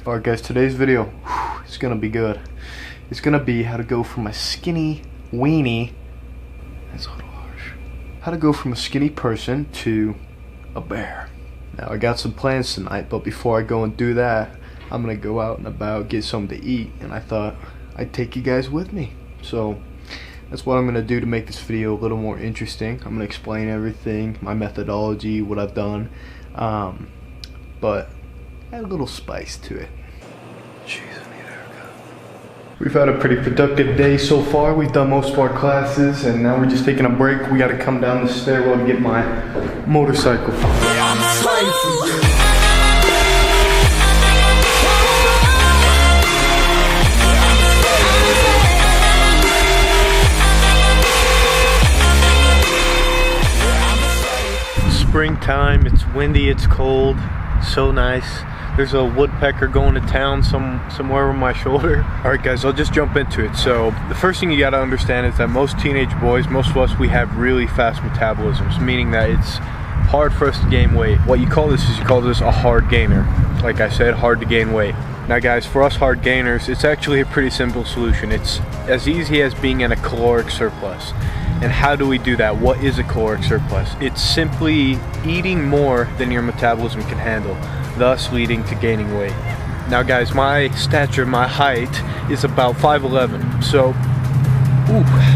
Alright guys, today's video is gonna be good. It's gonna be how to go from a skinny weenie, that's a little harsh, how to go from a skinny person to a bear. Now I got some plans tonight, but before I go and do that, I'm gonna go out and about, get something to eat, and I thought I'd take you guys with me. So that's what I'm gonna do to make this video a little more interesting. I'm gonna explain everything, my methodology, what I've done, but add a little spice to it. Jeez, I need a haircut. We've had a pretty productive day so far. We've done most of our classes, and now we're just taking a break. We gotta come down the stairwell to get my motorcycle. Springtime, it's windy, it's cold, so nice. There's a woodpecker going to town somewhere on my shoulder. Alright guys, I'll just jump into it. So the first thing you gotta understand is that most teenage boys, most of us, we have really fast metabolisms, meaning that it's hard for us to gain weight. What you call this is, you call this a hard gainer. Like I said, hard to gain weight. Now guys, for us hard gainers, it's actually a pretty simple solution. It's as easy as being in a caloric surplus. And how do we do that? What is a caloric surplus? It's simply eating more than your metabolism can handle, thus leading to gaining weight. Now guys, my stature, my height is about 5'11". So,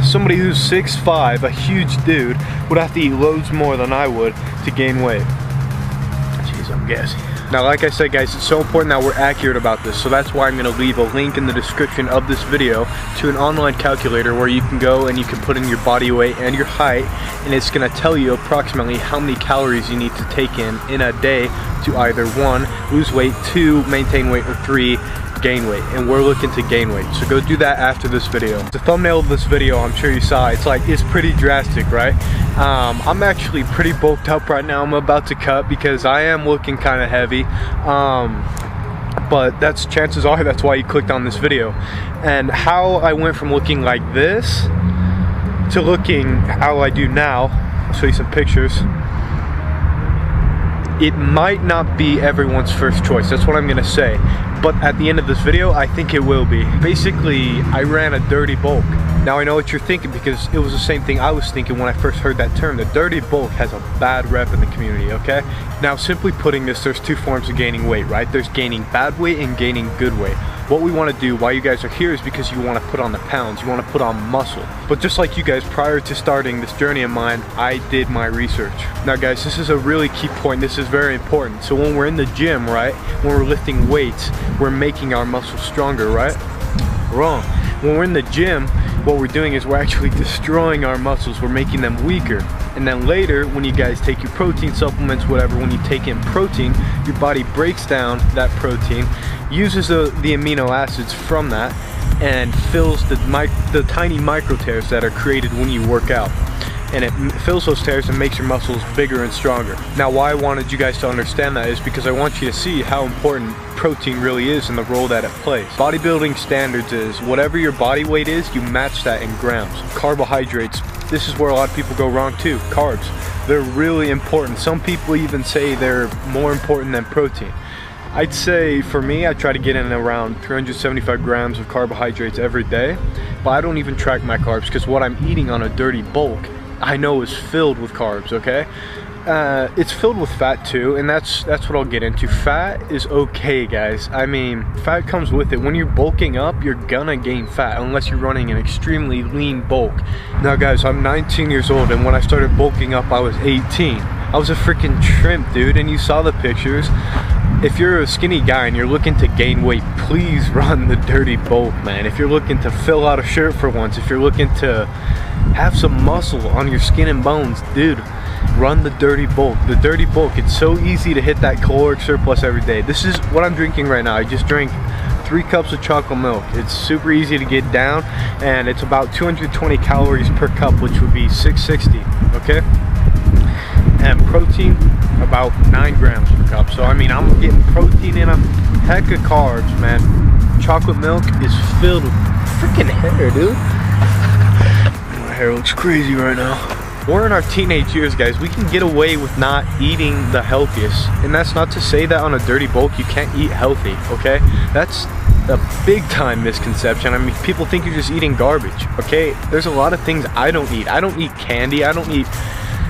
somebody who's 6'5", a huge dude, would have to eat loads more than I would to gain weight. Jeez, I'm gassy. Now like I said guys, it's so important that we're accurate about this, so that's why I'm going to leave a link in the description of this video to an online calculator where you can go and you can put in your body weight and your height, and it's going to tell you approximately how many calories you need to take in a day to either 1, lose weight, 2, maintain weight, or 3, gain weight. And we're looking to gain weight, so go do that after this video. The thumbnail of this video, I'm sure you saw, it's pretty drastic, right? I'm actually pretty bulked up right now. I'm about to cut because I am looking kind of heavy, but that's, chances are that's why you clicked on this video. And how I went from looking like this to looking how I do now, I'll show you some pictures. It might not be everyone's first choice, that's what I'm gonna say, but at the end of this video I think it will be. Basically, I ran a dirty bulk. Now I know what you're thinking, because it was the same thing I was thinking when I first heard that term. The dirty bulk has a bad rep in the community, okay? Now simply putting this, there's two forms of gaining weight, right? There's gaining bad weight and gaining good weight. What we want to do while you guys are here is because you want to put on the pounds, you want to put on muscle. But just like you guys, prior to starting this journey of mine, I did my research. Now guys, this is a really key point, this is very important. So when we're in the gym, right, when we're lifting weights, we're making our muscles stronger, right? Wrong. When we're in the gym, what we're doing is we're actually destroying our muscles, we're making them weaker. And then later, when you guys take your protein supplements, whatever, when you take in protein, your body breaks down that protein, uses the amino acids from that, and fills the tiny micro tears that are created when you work out. And it fills those tears and makes your muscles bigger and stronger. Now why I wanted you guys to understand that is because I want you to see how important protein really is and the role that it plays. Bodybuilding standards is whatever your body weight is, you match that in grams. Carbohydrates, this is where a lot of people go wrong too. Carbs, they're really important. Some people even say they're more important than protein. I'd say for me, I try to get in around 375 grams of carbohydrates every day, but I don't even track my carbs because what I'm eating on a dirty bulk I know is filled with carbs, okay? It's filled with fat too, and that's what I'll get into. Fat is okay, guys. I mean, fat comes with it. When you're bulking up, you're gonna gain fat unless you're running an extremely lean bulk. Now guys, I'm 19 years old, and when I started bulking up, I was 18. I was a freaking shrimp, dude, and you saw the pictures. If you're a skinny guy and you're looking to gain weight, please run the dirty bulk, man. If you're looking to fill out a shirt for once, if you're looking to have some muscle on your skin and bones, dude, run the dirty bulk. The dirty bulk, it's so easy to hit that caloric surplus every day. This is what I'm drinking right now. I just drank 3 cups of chocolate milk. It's super easy to get down, and it's about 220 calories per cup, which would be 660, okay? And protein, about 9 grams per cup. So I mean, I'm getting protein in a heck of carbs, man. Chocolate milk is filled with freaking hair, dude. My hair looks crazy right now. we're in our teenage years, guys. We can get away with not eating the healthiest. And that's not to say that on a dirty bulk you can't eat healthy, okay? That's a big time misconception. I mean, people think you're just eating garbage, okay? There's a lot of things I don't eat. I don't eat candy, I don't eat,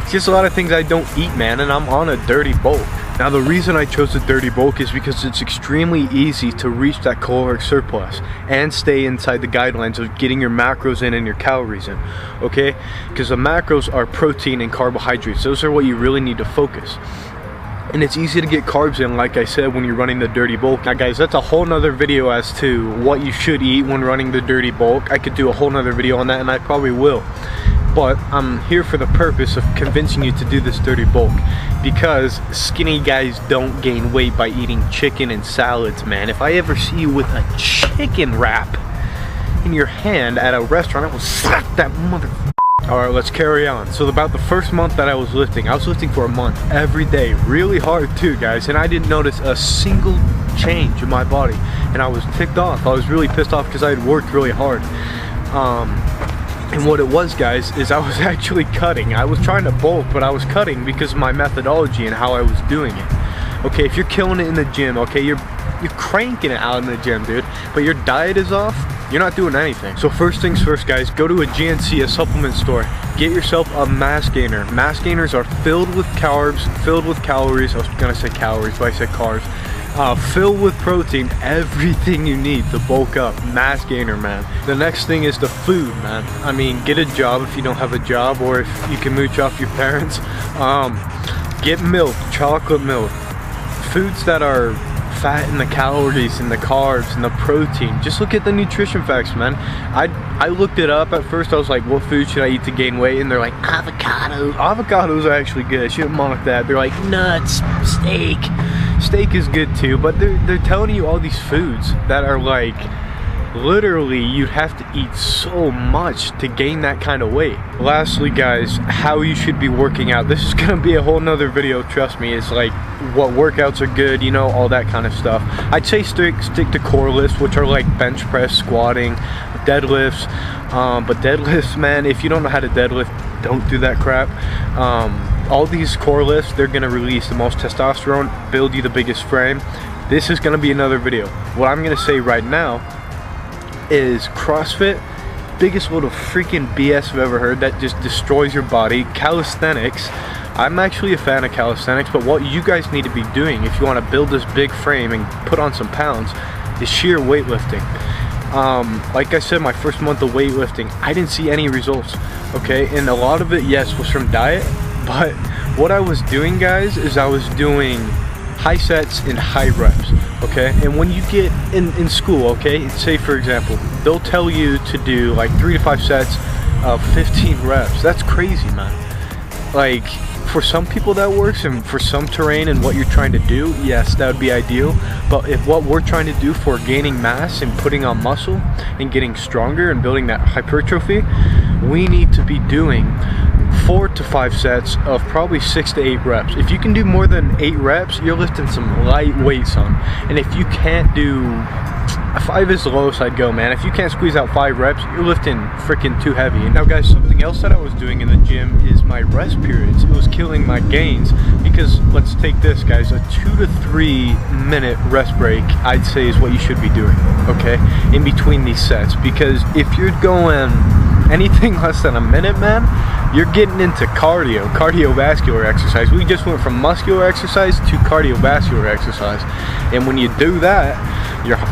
just a lot of things I don't eat, man, and I'm on a dirty bulk. Now, the reason I chose a dirty bulk is because it's extremely easy to reach that caloric surplus and stay inside the guidelines of getting your macros in and your calories in, okay? Because the macros are protein and carbohydrates. Those are what you really need to focus. And it's easy to get carbs in, like I said, when you're running the dirty bulk. Now, guys, that's a whole nother video as to what you should eat when running the dirty bulk. I could do a whole nother video on that, and I probably will. But I'm here for the purpose of convincing you to do this dirty bulk, because skinny guys don't gain weight by eating chicken and salads, man. If I ever see you with a chicken wrap in your hand at a restaurant, I will slap that mother. Alright, let's carry on. So about the first month that I was lifting for a month, every day, really hard too, guys, and I didn't notice a single change in my body, and I was ticked off. I was really pissed off because I had worked really hard. And what it was, guys, is I was actually cutting. I was trying to bulk, but I was cutting because of my methodology and how I was doing it. Okay, if you're killing it in the gym, okay, you're cranking it out in the gym, dude, but your diet is off, you're not doing anything. So first things first, guys, go to a GNC, a supplement store, get yourself a mass gainer. Mass gainers are filled with carbs, filled with calories. I was gonna say calories, but I said carbs. Filled with protein, everything you need to bulk up. Mass gainer, man. The next thing is the food, man. I mean, get a job if you don't have a job, or if you can mooch off your parents. Get milk, chocolate milk, foods that are fat in the calories and the carbs and the protein. Just look at the nutrition facts, man. I looked it up at first. I was like, what food should I eat to gain weight? And they're like, avocado. Avocados are actually good. I shouldn't mock that. They're like, nuts, steak. Steak is good too, but they're telling you all these foods that are like, literally, you'd have to eat so much to gain that kind of weight. Lastly, guys, how you should be working out. This is gonna be a whole nother video, trust me. It's like what workouts are good, you know, all that kind of stuff. I'd say stick to core lifts, which are like bench press, squatting, deadlifts. But deadlifts, man, if you don't know how to deadlift, don't do that crap. All these core lifts, they're gonna release the most testosterone, build you the biggest frame. This is gonna be another video. What I'm gonna say right now is CrossFit, biggest load of freaking BS I've ever heard that just destroys your body. Calisthenics, I'm actually a fan of calisthenics, but what you guys need to be doing if you want to build this big frame and put on some pounds is sheer weightlifting. Like I said, my first month of weightlifting, I didn't see any results, okay? And a lot of it, yes, was from diet, but what I was doing, guys, is I was doing high sets and high reps, okay? And when you get in school, okay, say for example, they'll tell you to do like 3 to 5 sets of 15 reps. That's crazy, man. Like, for some people that works, and for some terrain and what you're trying to do, yes, that would be ideal. But if what we're trying to do for gaining mass and putting on muscle and getting stronger and building that hypertrophy, we need to be doing 4 to 5 sets of probably 6 to 8 reps. If you can do more than 8 reps, you're lifting some light weights, son. And if you can't do 5 is the lowest I'd go, man. If you can't squeeze out 5 reps, you're lifting freaking too heavy. Now, guys, something else that I was doing in the gym is my rest periods. It was killing my gains, because let's take this, guys, a 2 to 3 minute rest break, I'd say, is what you should be doing, okay, in between these sets. Because if you're going anything less than a minute, man, you're getting into cardiovascular exercise. We just went from muscular exercise to cardiovascular exercise. And when you do that,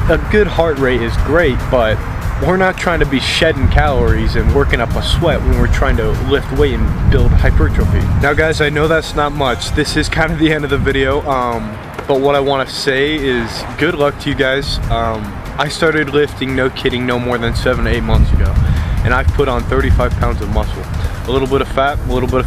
a good heart rate is great, but we're not trying to be shedding calories and working up a sweat when we're trying to lift weight and build hypertrophy. Now, guys, I know that's not much. This is kind of the end of the video, but what I want to say is good luck to you guys. I started lifting, no kidding, no more than 7 to 8 months ago, and I've put on 35 pounds of muscle. A little bit of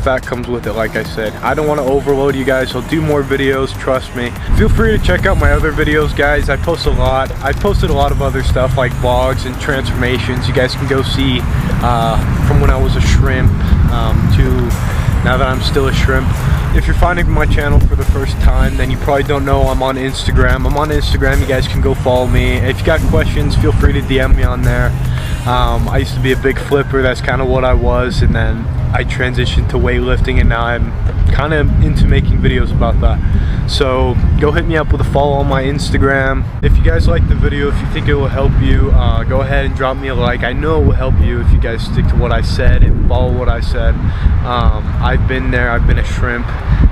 fat comes with it, like I said. I don't want to overload you guys. I'll do more videos, trust me. Feel free to check out my other videos, guys. I post a lot. I posted a lot of other stuff like vlogs and transformations. You guys can go see from when I was a shrimp to now that I'm still a shrimp. If you're finding my channel for the first time, then you probably don't know I'm on Instagram. I'm on Instagram. You guys can go follow me. If you got questions, feel free to DM me on there. I used to be a big flipper. That's kind of what I was, and then I transitioned to weightlifting, and now I'm kind of into making videos about that. So go hit me up with a follow on my Instagram. If you guys like the video, if you think it will help you, go ahead and drop me a like. I know it will help you if you guys stick to what I said and follow what I said. I've been there, I've been a shrimp,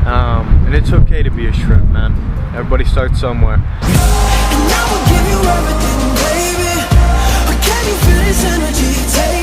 and it's okay to be a shrimp, man. Everybody starts somewhere. And I will give you everything, baby. But can you feel this energy?